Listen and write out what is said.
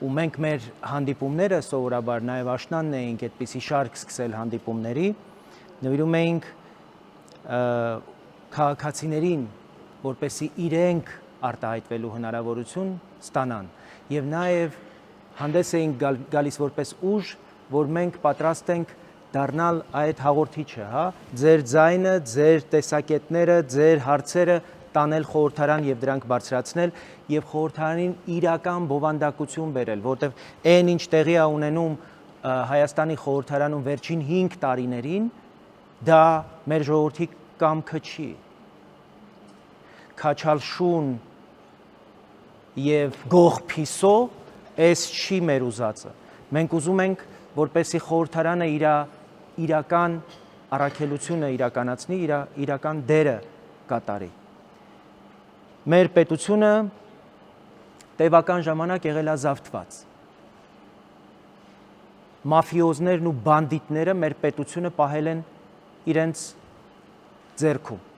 ու մենք մեր հանդիպումները սովորաբար նաև աշնանն էինք այդպիսի շարք սկսել հանդիպումների, նվիրում էինք քաղաքացիներին, որպեսզի իրենք արտահայտվելու հնարավորություն ստանան եւ նաեւ հանդես էինք գալիս որպես ուժ, որ մենք պատրաստ ենք դառնալ այդ հաղորդիչը, հա, ձեր ձայնը, ձեր տեսակետները, ձեր հարցերը տանել խորհրդարան եւ դրանք բարձրացնել եւ խորհրդարանին իրական բովանդակություն բերել, որտեղ այն ինչ տեղի է ունենում Հայաստանի խորհրդարանում վերջին 5 տարիներին, դա մեր ժողովրդի կամքը չի։ Քաչալշուն եւ գողփիսո էս չի մեր ուզածը։ Մենք ուզում ենք, որպեսզի խորհրդարանը իրական առաքելությունը իրականացնի, իրական դերը կատարի։ Մեր պետությունը տևական ժամանակ եղել է զավթված։ Մաֆիոզներն ու բանդիտները մեր պետությունը պահել են իրենց ձեռքում։